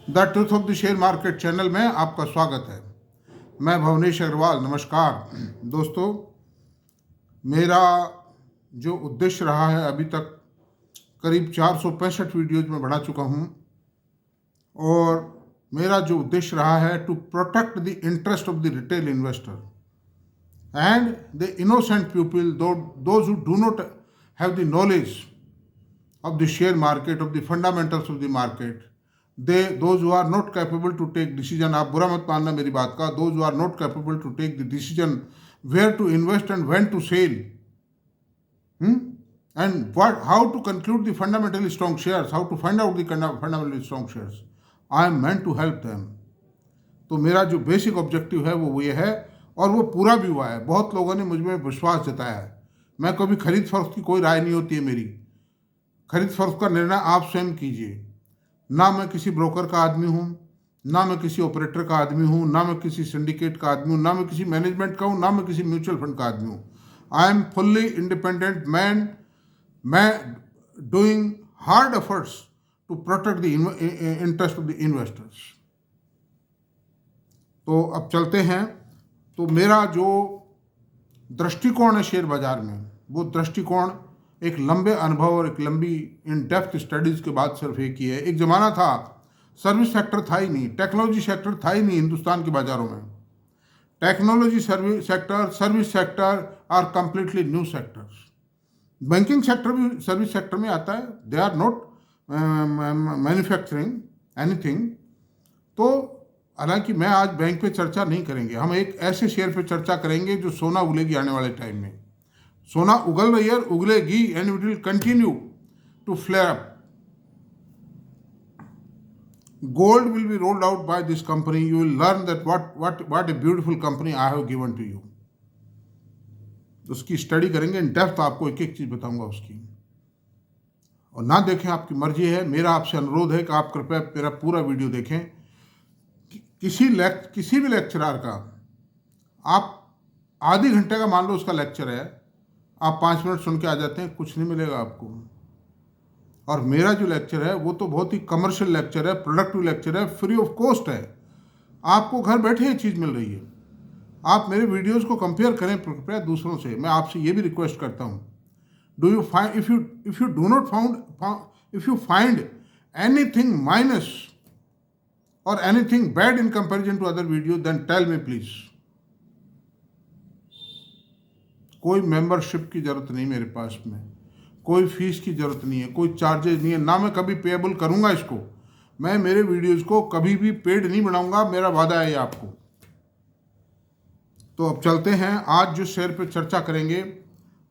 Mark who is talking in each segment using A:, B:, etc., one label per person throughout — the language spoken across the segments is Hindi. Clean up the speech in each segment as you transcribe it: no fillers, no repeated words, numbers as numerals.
A: The truth of the share market channel में आपका स्वागत है। मैं भवनेश अग्रवाल। नमस्कार दोस्तों। मेरा जो उद्देश्य रहा है, अभी तक करीब 465 वीडियोज में बढ़ा चुका हूँ, और मेरा जो उद्देश्य रहा है to protect the interest of the retail investor and the innocent people, those who do not have the knowledge of the share market, of the fundamentals of the market, those who are not capable to take decision, आप बुरा मत मानना मेरी बात का, those who are not capable to take the decision where to invest and when to sell, and how to conclude the fundamentally strong shares, how to find out the fundamentally strong shares, I am meant to help them. तो मेरा जो बेसिक ऑब्जेक्टिव है वो ये है, और वो पूरा भी हुआ है। बहुत लोगों ने मुझ में विश्वास जताया है। मैं कभी खरीद फरोख्त की कोई राय नहीं होती है मेरी। खरीद फरोख्त का निर्णय आप स्वयं कीजिए। ना मैं किसी ब्रोकर का आदमी हूँ, ना मैं किसी ऑपरेटर का आदमी हूँ, ना मैं किसी सिंडिकेट का आदमी हूँ, ना मैं किसी मैनेजमेंट का हूँ, ना मैं किसी म्यूचुअल फंड का आदमी हूँ। I am fully independent man. मैं doing hard efforts to protect the interest of the investors. तो अब चलते हैं। तो मेरा जो दृष्टिकोण है शेयर बाजार में, वो दृष्टिकोण एक लंबे अनुभव और एक लंबी इन डेप्थ स्टडीज़ के बाद सिर्फ एक ही है। एक ज़माना था सर्विस सेक्टर था ही नहीं, टेक्नोलॉजी सेक्टर था ही नहीं हिंदुस्तान के बाज़ारों में। Technology service sector are completely new sectors. Banking sector भी सर्विस सेक्टर में आता है। They are not manufacturing anything. तो हालांकि मैं आज बैंक पे चर्चा नहीं करेंगे, हम एक ऐसे शेयर पे चर्चा करेंगे जो सोना उगलेगी आने वाले टाइम में। सोना उगल रही है, उगलेगी, and it will continue to flare up. Gold will be rolled out by this company. You will learn that what a beautiful company I have given to you. उसकी स्टडी करेंगे इन डेप्थ, आपको एक एक चीज बताऊंगा उसकी। और ना देखें आपकी मर्जी है। मेरा आपसे अनुरोध है कि आप कृपया मेरा पूरा वीडियो देखें। किसी भी लेक्चरर का आप आधे घंटे का मान लो उसका लेक्चर है, आप 5 मिनट सुन के आ जाते हैं, कुछ नहीं मिलेगा आपको। और मेरा जो लेक्चर है वो तो बहुत ही कमर्शियल लेक्चर है, प्रोडक्टिव लेक्चर है, फ्री ऑफ कॉस्ट है। आपको घर बैठे ये चीज़ मिल रही है। आप मेरे वीडियोस को कंपेयर करें कृपया दूसरों से। मैं आपसे ये भी रिक्वेस्ट करता हूँ, do you find if you do not if you find anything minus और anything bad in comparison to other video, then tell me please. कोई मेंबरशिप की ज़रूरत नहीं मेरे पास में, कोई फीस की ज़रूरत नहीं है, कोई चार्जेस नहीं है, ना मैं कभी पेएबल करूंगा इसको। मैं मेरे वीडियोस को कभी भी पेड नहीं बनाऊंगा, मेरा वादा है ये आपको। तो अब चलते हैं। आज जो शेयर पे चर्चा करेंगे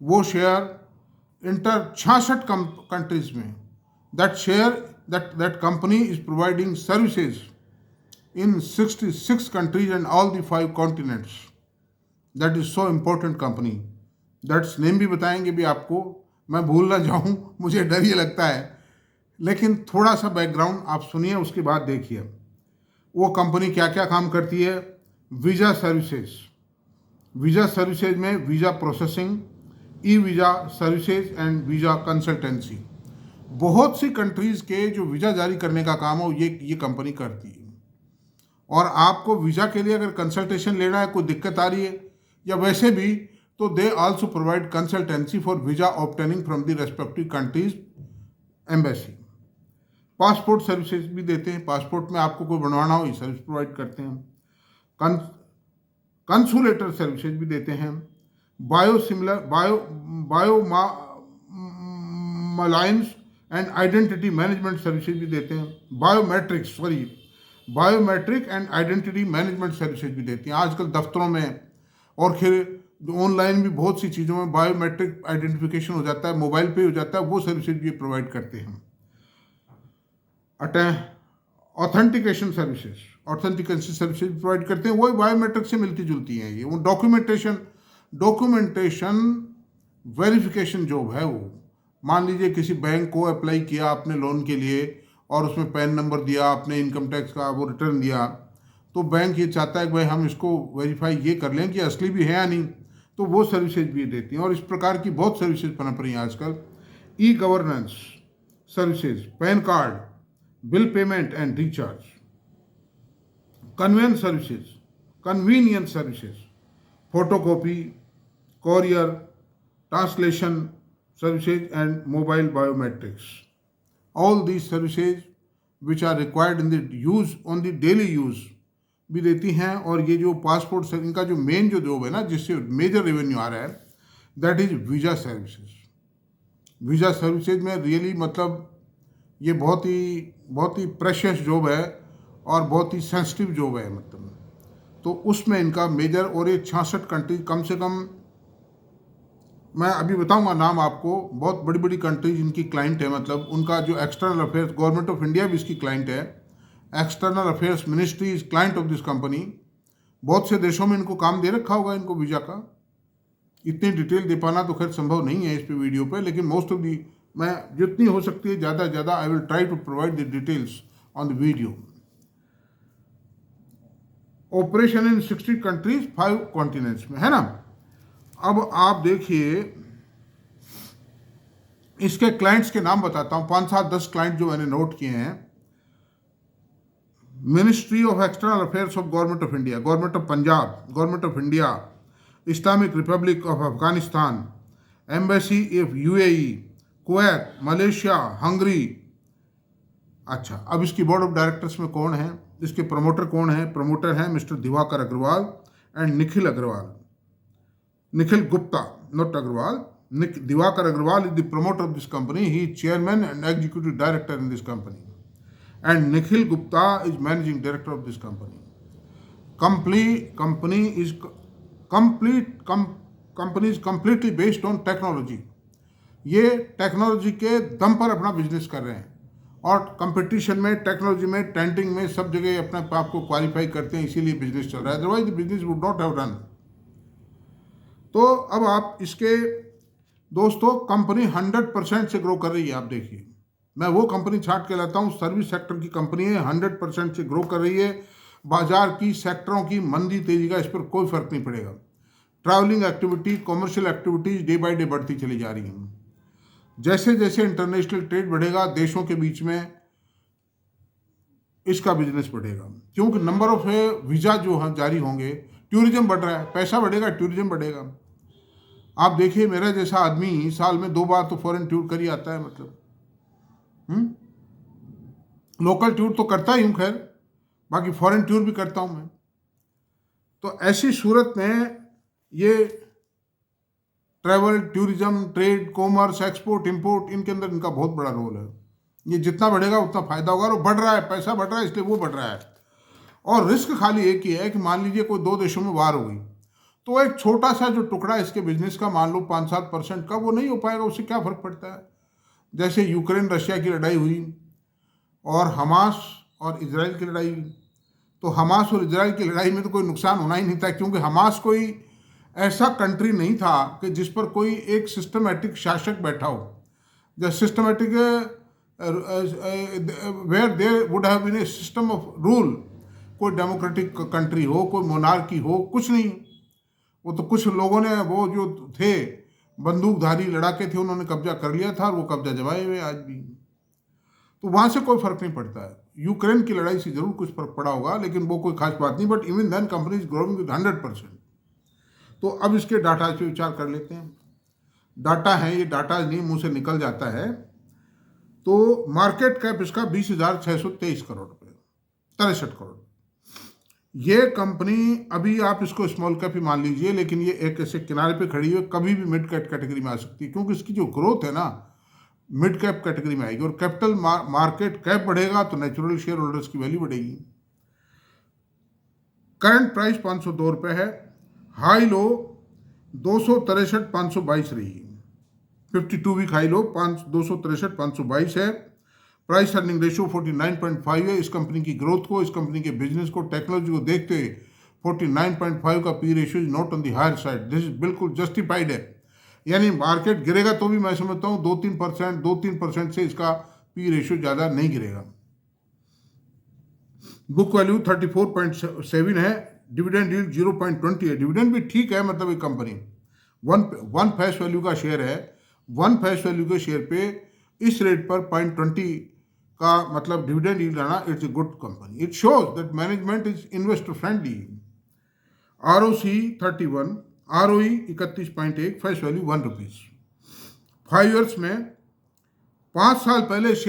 A: वो शेयर इंटर 66 कंट्रीज में, that company is providing services in 66 countries and all the 5 continents. That is so important company. That's name भी बताएंगे भी आपको, मैं भूल ना जाऊं, मुझे डर ये लगता है। लेकिन थोड़ा सा बैकग्राउंड आप सुनिए, उसके बाद देखिए वो कंपनी क्या क्या काम करती है। वीज़ा सर्विसेज में visa processing, e visa services and visa consultancy. बहुत सी कंट्रीज़ के जो वीज़ा जारी करने का काम हो ये कंपनी करती है। और आपको वीज़ा के लिए अगर कंसल्टेशन लेना है, कोई दिक्कत आ रही है या वैसे भी, तो they also provide consultancy for visa obtaining from the respective countries embassy. Passport services भी देते हैं। पासपोर्ट में आपको कोई बनवाना हो, ये सर्विस प्रोवाइड करते हैं। कंसुलेटर सर्विसेज भी देते हैं। बायोमालाइंस एंड आइडेंटिटी मैनेजमेंट सर्विसेज भी देते हैं। Biometric and identity management services भी देती हैं। आजकल दफ्तरों में और फिर ऑनलाइन भी बहुत सी चीज़ों में बायोमेट्रिक आइडेंटिफिकेशन हो जाता है, मोबाइल पे हो जाता है, वो सर्विसेज भी प्रोवाइड करते हैं। ऑथेंटिकेशन सर्विसेज प्रोवाइड करते हैं, वही बायोमेट्रिक से मिलती जुलती हैं। ये वो डॉक्यूमेंटेशन वेरिफिकेशन जॉब है वो। मान लीजिए किसी बैंक को अप्लाई किया आपने लोन के लिए, और उसमें पैन नंबर दिया, आपने इनकम टैक्स का वो रिटर्न दिया, तो बैंक ये चाहता है कि भाई हम इसको वेरीफाई ये कर लें कि असली भी है या नहीं, तो वो सर्विसेज भी देती हैं। और इस प्रकार की बहुत सर्विसेज पनप रही हैं आजकल। E governance services, pan card, bill payment and recharge, convenience services, photocopy, courier, translation services, and mobile biometrics. All these services which are required in the use on the daily use भी देती हैं। और ये जो पासपोर्ट से इनका जो मेन जो जॉब है ना, जिससे मेजर रेवेन्यू आ रहा है, that is visa services. Visa services में रियली मतलब ये बहुत ही प्रेशियस जॉब है और बहुत ही सेंसिटिव जॉब है मतलब। तो उसमें इनका मेजर, और ये 66 कंट्रीज कम से कम, मैं अभी बताऊंगा नाम आपको, बहुत बड़ी बड़ी कंट्रीज इनकी क्लाइंट है। मतलब उनका जो external affairs, government of India भी इसकी क्लाइंट है, external affairs ministry is client of this company. बहुत से देशों में इनको काम दे रखा होगा इनको वीज़ा का। इतनी डिटेल दे पाना तो खैर संभव नहीं है इस पे वीडियो पे, लेकिन मोस्ट ऑफ दी मैं जितनी हो सकती है ज़्यादा ज़्यादा I will try to provide the details on the video. Operation in 60 countries 5 continents में, है ना। अब आप देखिए इसके क्लाइंट्स के नाम बताता हूँ, 5 7 10 क्लाइंट जो मैंने नोट किए हैं। Ministry of external affairs of government of India, government of Punjab, government of India, Islamic Republic of Afghanistan, embassy of UAE, Kuwait, Malaysia, Hungary. अच्छा, अब इसकी बोर्ड ऑफ डायरेक्टर्स में कौन है, इसके प्रमोटर कौन है? प्रमोटर है mister Diwakar Agarwal and Nikhil Agarwal, Nikhil Gupta, not Agarwal. Diwakar Agarwal is the promoter of this company. He is chairman and executive director in this company. And Nikhil Gupta is managing director of this company. Company is completely based on technology. ये टेक्नोलॉजी के दम पर अपना बिजनेस कर रहे हैं और कंपटीशन में, टेक्नोलॉजी में, टेंडिंग में सब जगह अपने आप को क्वालिफाई करते हैं, इसीलिए बिजनेस चल रहा है। Otherwise business would not have run. तो अब आप इसके दोस्तों, कंपनी 100% से ग्रो कर रही है। आप देखिए, मैं वो कंपनी छांट के लाता हूँ, सर्विस सेक्टर की कंपनी है, 100% से ग्रो कर रही है। बाजार की सेक्टरों की मंदी तेजी का इस पर कोई फर्क नहीं पड़ेगा। Travelling activity, commercial activities day by day बढ़ती चली जा रही हैं। जैसे जैसे इंटरनेशनल ट्रेड बढ़ेगा, देशों के बीच में इसका बिजनेस बढ़ेगा, क्योंकि नंबर ऑफ वीज़ा जो जारी होंगे, टूरिज्म बढ़ रहा है, पैसा बढ़ेगा, टूरिज्म बढ़ेगा। आप देखिए, मेरा जैसा आदमी साल में 2 बार तो फॉरेन टूर कर ही आता है। मतलब लोकल टूर तो करता ही हूँ खैर, बाकी फॉरेन टूर भी करता हूँ मैं। तो ऐसी सूरत में ये travel, tourism, trade, commerce, export, import, इनके अंदर इनका बहुत बड़ा रोल है। ये जितना बढ़ेगा उतना फायदा होगा, और बढ़ रहा है, पैसा बढ़ रहा है, इसलिए वो बढ़ रहा है। और रिस्क खाली एक ही है कि मान लीजिए कोई 2 देशों में वार हो गई, तो एक छोटा सा जो टुकड़ा इसके बिजनेस का, मान लो 5-7% का, वो नहीं हो पाएगा। उससे क्या फर्क पड़ता है? जैसे यूक्रेन रशिया की लड़ाई हुई और हमास और इजराइल की लड़ाई हुई, तो हमास और इजराइल की लड़ाई में तो कोई नुकसान होना ही नहीं था, क्योंकि हमास कोई ऐसा कंट्री नहीं था कि जिस पर कोई एक सिस्टमेटिक शासक बैठा हो। The systematic where there would have been a system of rule. कोई डेमोक्रेटिक कंट्री हो, कोई मोनार्की हो, कुछ नहीं। वो तो कुछ लोगों ने, वो जो थे बंदूकधारी लड़ाके थे, उन्होंने कब्जा कर लिया था, और वो कब्जा जमाए हुए आज भी। तो वहाँ से कोई फर्क नहीं पड़ता है। यूक्रेन की लड़ाई से जरूर कुछ फर्क पड़ा होगा, लेकिन वो कोई खास बात नहीं। But even then company is growing with 100%। तो अब इसके डाटा पे विचार कर लेते हैं। डाटा है, ये डाटा नहीं मुंह से निकल जाता है। तो मार्केट कैप इसका 20,623 करोड़ रुपये, 63 करोड़। ये कंपनी, अभी आप इसको स्मॉल कैप ही मान लीजिए, लेकिन ये एक ऐसे किनारे पे खड़ी है, कभी भी मिड कैप कैटेगरी में आ सकती है, क्योंकि इसकी जो ग्रोथ है ना, मिड कैप कैटेगरी में आएगी। और कैपिटल मार्केट कैप बढ़ेगा तो नेचुरल शेयर होल्डर्स की वैल्यू बढ़ेगी। करंट प्राइस 502 रुपये है। हाई लो 263,522 रही है। 52 वीक हाई लो 263,522 है। प्राइस अर्निंग रेशियो 49.5 है। इस कंपनी की ग्रोथ को, इस कंपनी के बिजनेस को, टेक्नोलॉजी को देखते हुए 49.5 का P ratio is not on the higher side. This is बिल्कुल जस्टिफाइड है। यानी मार्केट गिरेगा तो भी मैं समझता हूँ 2-3% से इसका पी रेशियो ज़्यादा नहीं गिरेगा। बुक वैल्यू 34.7 है। डिविडेंड यील्ड 0.20 है। डिविडेंड भी ठीक है, मतलब एक कंपनी वन फेस वैल्यू का शेयर है। वन फेस वैल्यू के शेयर पे इस रेट पर 0.20 का मतलब डिविडेंड यील्ड आना, it's a good company. It shows that management is investor friendly. ROC 31, ROE 31.1, face value ₹1. 5 years में 5 साल पहले इस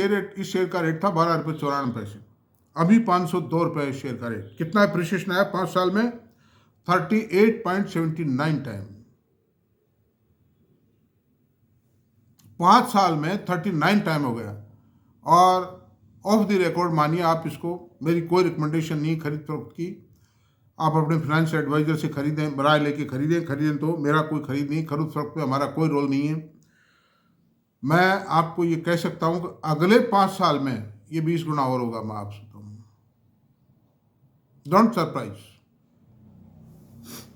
A: शेयर का रेट था ₹12.94. अभी ₹502 शेयर का रेट. कितना अप्रिसिएशन आया 5 साल में? 38.79 टाइम. 5 साल में 39 टाइम हो गया. और ऑफ द रिकॉर्ड मानिए आप इसको, मेरी कोई रिकमेंडेशन नहीं खरीद फरोख्त की. आप अपने फाइनेंस एडवाइजर से खरीदें, राय लेके खरीदें तो. मेरा कोई खरीद नहीं, खरीद फरोख्त पे हमारा कोई रोल नहीं है. मैं आपको ये कह सकता हूँ कि अगले 5 साल में ये 20 गुना और होगा. मैं आपसे कहूँ, डोंट सरप्राइज.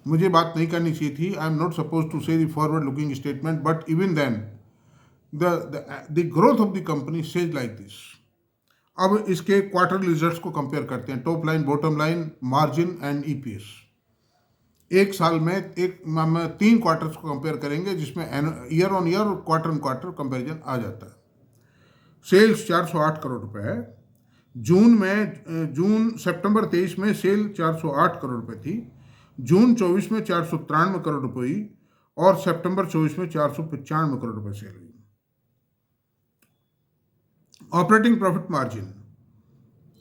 A: मुझे बात नहीं करनी चाहिए थी. I am not suppose to say the forward looking statement, but even then the growth of the company says like this. अब इसके क्वार्टर रिजल्ट्स को कंपेयर करते हैं. Top line, bottom line, margin and EPS. एक साल में 3 क्वार्टर्स को कंपेयर करेंगे, जिसमें ईयर ऑन ईयर और क्वार्टर कंपेरिजन आ जाता है. सेल्स 408 करोड़ रुपए है. सितंबर 23 में सेल 408 करोड़ रुपए थी. जून 24 में 493 करोड़ रुपए हुई और सितंबर 24 में 495 करोड़ रुपए सेल हुई. ऑपरेटिंग प्रॉफिट मार्जिन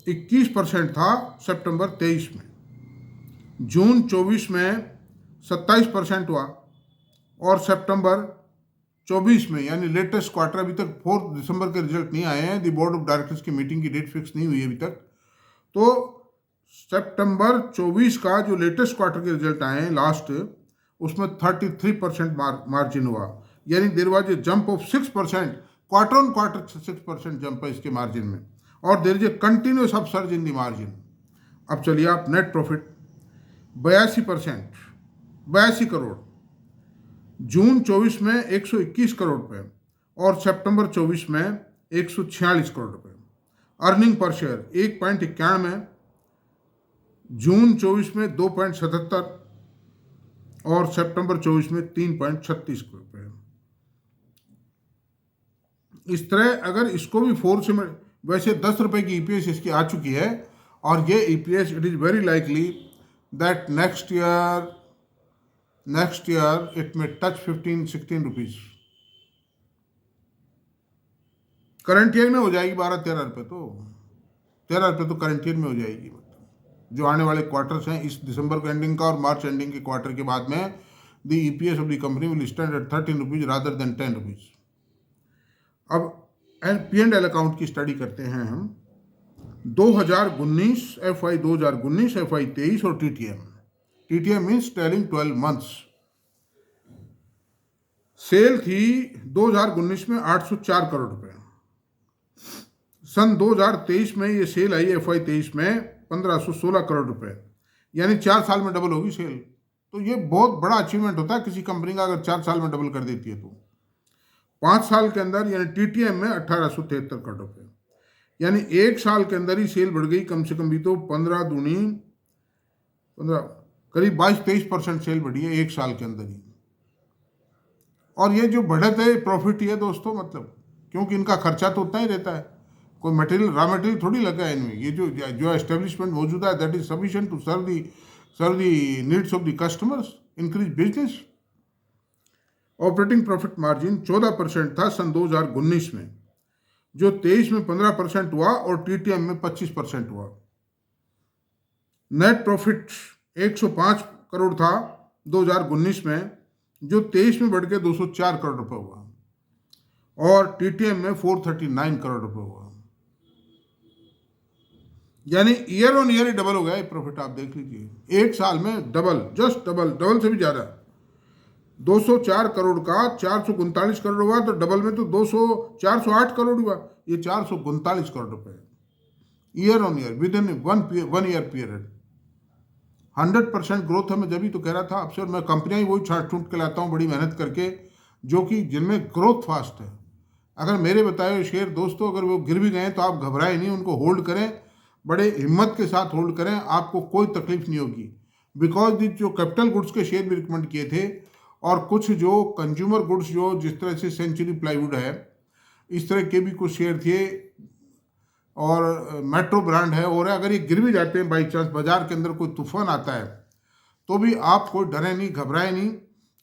A: 21% था सितंबर 23 में. जून 24 में 27% हुआ और सितंबर 24 में, यानी लेटेस्ट क्वार्टर, अभी तक 4 दिसंबर के रिजल्ट नहीं आए हैं. द बोर्ड ऑफ डायरेक्टर्स की मीटिंग की डेट फिक्स नहीं हुई अभी तक. तो सितंबर 24 का जो लेटेस्ट क्वार्टर के रिजल्ट आए हैं लास्ट, उसमें 33% मार्जिन हुआ. यानी there was a jump of 6%. Quarter on quarter 6% jump है इसके मार्जिन में. और there is a continuous upsurge in the margin. अब चलिए आप नेट प्रॉफिट 82 करोड़. जून 24 में 121 करोड़ रुपए और सितंबर 24 में 146 करोड़ रुपए. अर्निंग पर शेयर 1.91, जून 24 में 2.77 और सितंबर 24 में 3.36 रुपए. इस तरह अगर इसको भी 4 से, वैसे 10 रुपए की EPS इसकी आ चुकी है. और ये EPS, it is very likely that next year it में टच 15-16 रुपीज. करंट ईयर में हो जाएगी 12-13 रुपये. तो 13 रुपये तो करंट ईयर में हो जाएगी. मतलब जो आने वाले क्वार्टर्स हैं, इस दिसंबर के एंडिंग का और मार्च एंडिंग के क्वार्टर के बाद में, the EPS of the company will stand at 13 rupees rather than 10 rupees. अब P&L अकाउंट की स्टडी करते हैं हम. 2019 FY 2019 FY 23 और TTM means trailing 12 months. Sale थी 2019 में 804 करोड़ रुपए. सन 2023 में ये सेल आई FY 23 में 1516 करोड़ रुपए. यानी 4 साल में डबल होगी सेल. तो ये बहुत बड़ा अचीवमेंट होता है किसी कंपनी का, अगर 4 साल में डबल कर देती है तो. 5 साल के अंदर यानी TTM में 1873 करोड़ रुपए. यानी 1 साल के अंदर ही सेल बढ़ गई कम से कम भी तो 15 दूनी 15, करीब 22-23% सेल बढ़ी है 1 साल के अंदर ही. और ये जो बढ़त है प्रॉफिट है दोस्तों, मतलब क्योंकि इनका खर्चा तो उतना ही रहता है. कोई मटेरियल, रॉ मटेरियल थोड़ी लगा है इनमें. ये जो एस्टेब्लिशमेंट मौजूद है, that is sufficient to serve the needs of the customers, increase business. Operating profit margin 14% था सन 2019 में, जो 23 में 15% हुआ और TTM में 25% हुआ. नेट प्रॉफिट 105 करोड़ था 2019 में, जो 23 में बढ़ के 204 करोड़ रुपए हुआ और TTM में 439 करोड़ रुपए हुआ. यानी year on year he double हो गया प्रॉफिट. आप देख लीजिए 1 साल में डबल, जस्ट डबल से भी ज़्यादा. 204 करोड़ का 439 करोड़ हुआ, तो डबल में तो 408 करोड़ हुआ. ये 439 करोड़ रुपए year on year with in 1 year period. 100% growth है. मैं जब भी तो कह रहा था आपसे, और मैं कंपनियां ही वही छाट छूट के लाता हूँ बड़ी मेहनत करके, जो कि जिनमें ग्रोथ फास्ट है. अगर मेरे बताए हुए शेयर दोस्तों अगर वो गिर भी गए तो आप घबराएं नहीं, उनको होल्ड करें, बड़े हिम्मत के साथ होल्ड करें, आपको कोई तकलीफ नहीं होगी. बिकॉज जो कैपिटल गुड्स के शेयर भी रिकमेंड किए थे, और कुछ जो कंज्यूमर गुड्स, जो जिस तरह से सेंचुरी प्लाईवुड है, इस तरह के भी कुछ शेयर थे और मेट्रो ब्रांड है, और अगर ये गिर भी जाते हैं बाई चांस, बाजार के अंदर कोई तूफान आता है, तो भी आप कोई डरे नहीं, घबराए नहीं।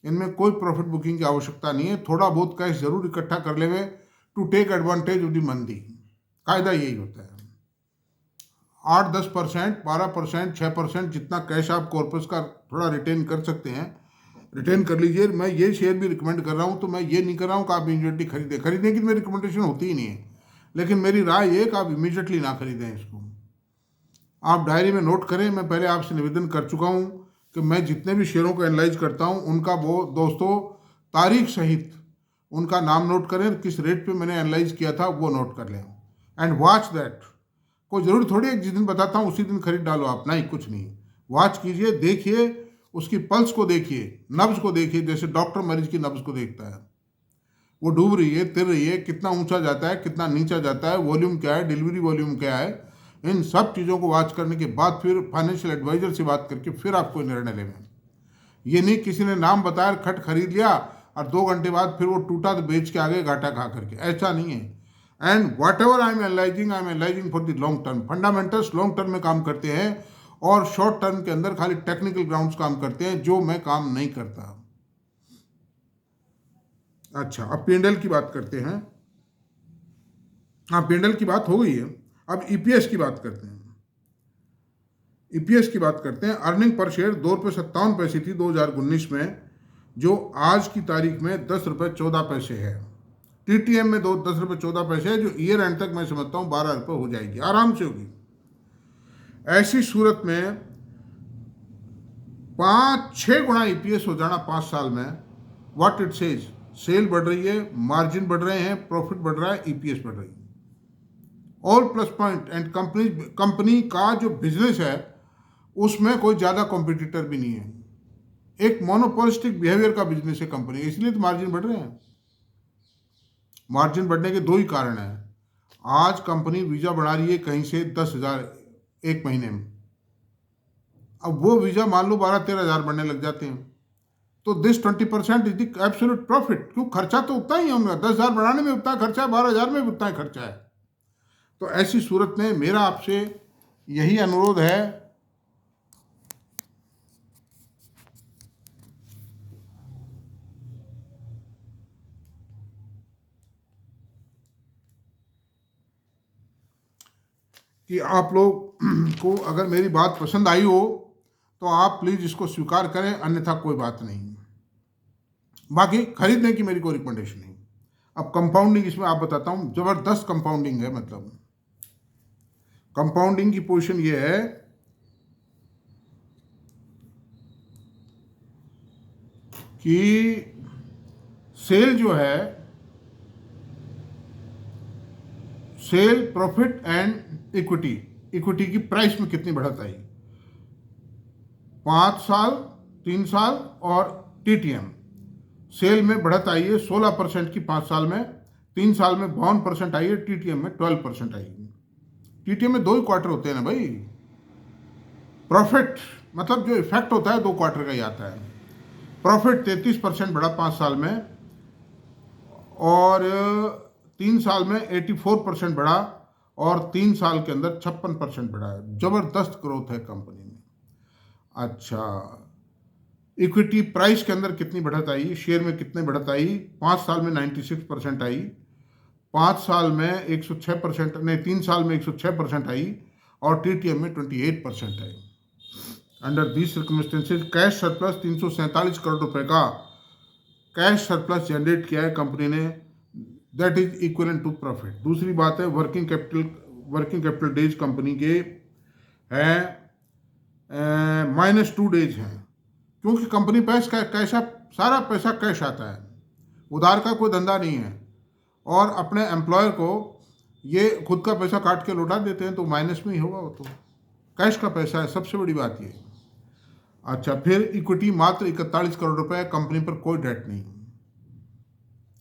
A: इनमें कोई प्रॉफिट बुकिंग की आवश्यकता नहीं है। थोड़ा बहुत कैश जरूर इकट्ठा कर लेवे to take advantage of the मंदी। कायदा यही होता है। 8-10%, 12%, 6% जितना कैश आप कॉर्पस का थोड़ा रिटेन कर सकते हैं, रिटेन कर लीजिए। मैं ये शेयर भी रिकमेंड कर रहा हूँ, तो मैं ये नहीं कर रहा हूँ कि आप इमीडिएटली खरीदें। खरीदने की मेरी रिकमेंडेशन होती ही नहीं है, लेकिन मेरी राय ये कि आप इमीडिएटली ना खरीदें इसको। आप डायरी में नोट करें। मैं पहले आपसे निवेदन कर चुका हूँ कि मैं जितने भी शेयरों को एनालाइज करता हूँ, उनका वो दोस्तों तारीख सहित उनका नाम नोट करें, किस रेट पे मैंने एनालाइज किया था वो नोट कर लें, एंड वॉच दैट। कोई ज़रूरी थोड़ी है जिस दिन बताता हूँ उसी दिन खरीद डालो आप, नहीं, कुछ नहीं। वॉच कीजिए, देखिए, उसकी पल्स को देखिए, नब्ज को देखिए, जैसे डॉक्टर मरीज की नब्ज को देखता है। वो डूब रही है, तिर रही है, कितना ऊंचा जाता है, कितना नीचा जाता है, वॉल्यूम क्या है, डिलीवरी वॉल्यूम क्या है, इन सब चीज़ों को वॉच करने के बाद फिर फाइनेंशियल एडवाइजर से बात करके फिर आप कोई निर्णय लें। ये नहीं किसी ने नाम बताया, खट खरीद लिया और 2 घंटे बाद फिर वो टूटा तो बेच के आगे घाटा खा करके, ऐसा नहीं है। And what ever I am analysing for the long term. Fundamentals long term में काम करते हैं और शॉर्ट टर्म के अंदर खाली टेक्निकल ग्राउंड्स काम करते हैं, जो मैं काम नहीं करता। अच्छा, अब P&L की बात करते हैं। हाँ, P&L की बात हो गई है, अब EPS की बात करते हैं। EPS की बात करते हैं। अर्निंग पर शेयर ₹2.57 थी 2019 में, जो आज की तारीख में ₹10.14 है। TTM में ₹10.14 है, जो ईयर एंड तक मैं समझता हूँ ₹12 हो जाएगी, आराम से होगी। ऐसी सूरत में 5-6 गुना EPS हो जाना 5 साल में, व्हाट इट सेज, सेल बढ़ रही है, मार्जिन बढ़ रहे हैं, प्रॉफिट बढ़ रहा है, EPS बढ़ रही है। All plus point. And company का जो बिजनेस है उसमें कोई ज़्यादा कॉम्पिटिटर भी नहीं है। एक मोनोपोलिस्टिक बिहेवियर का बिजनेस है कंपनी, इसलिए तो मार्जिन बढ़ रहे हैं। मार्जिन बढ़ने के 2 ही कारण हैं। आज कंपनी वीज़ा बढ़ा रही है कहीं से 10,000 एक महीने में, अब वो वीज़ा मान लो 12-13 हज़ार बढ़ने लग जाते हैं, तो this 20% is the absolute profit. क्यों, खर्चा तो उतना ही होगा, 10,000 बढ़ाने में उतना खर्चा है, 12,000 में भी उतना ही खर्चा है। तो ऐसी सूरत में मेरा आपसे यही अनुरोध है कि आप लोग को अगर मेरी बात पसंद आई हो तो आप प्लीज़ इसको स्वीकार करें, अन्यथा कोई बात नहीं। बाकी खरीदने की मेरी कोई रिकमेंडेशन नहीं। अब कंपाउंडिंग इसमें आप बताता हूँ, ज़बरदस्त कंपाउंडिंग है। मतलब कंपाउंडिंग की पोजीशन ये है कि सेल जो है, सेल, प्रॉफिट एंड इक्विटी की प्राइस में कितनी बढ़त आई 5 साल, 3 साल और TTM। सेल में बढ़त आई है 16% की 5 साल में, 3 साल में 52% आई है, TTM में 12% आई है। TTM में 2 ही क्वार्टर होते हैं ना भाई। प्रॉफिट मतलब जो इफेक्ट होता है 2 क्वार्टर का ही आता है। प्रॉफिट 33% बढ़ा 5 साल में, और 3 साल में 84% बढ़ा, और 3 साल के अंदर 56% बढ़ा है। ज़बरदस्त ग्रोथ है कंपनी में। अच्छा, इक्विटी प्राइस के अंदर कितनी बढ़त आई, शेयर में कितनी बढ़त आई? 5 साल में 96% आई, 5 साल में 106%, नहीं 3 साल में 106% आई, और TTM में 28% आई। Under these circumstances cash surplus 347 crore रुपए का कैश सरप्लस जनरेट किया है कंपनी ने, that is equivalent to profit. दूसरी बात है वर्किंग कैपिटल डेज कंपनी के हैं -2 डेज हैं, क्योंकि कंपनी पैसा कैशा, सारा पैसा कैश आता है, उधार का कोई धंधा नहीं है, और अपने एम्प्लॉयर को ये खुद का पैसा काट के लौटा देते हैं, तो माइनस में ही होगा, वो तो कैश का पैसा है, सबसे बड़ी बात ये। अच्छा, फिर इक्विटी मात्र 41 करोड़ रुपए, कंपनी पर कोई डेट नहीं।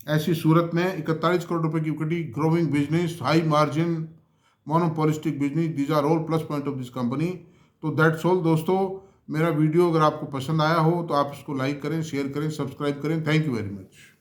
A: ऐसी सूरत में 41 करोड़ रुपए की equity, growing business, high margin, monopolistic business, these are all plus point of this company. तो दैट्स ऑल दोस्तों। मेरा वीडियो अगर आपको पसंद आया हो तो आप इसको लाइक करें, शेयर करें, सब्सक्राइब करें। Thank you very much.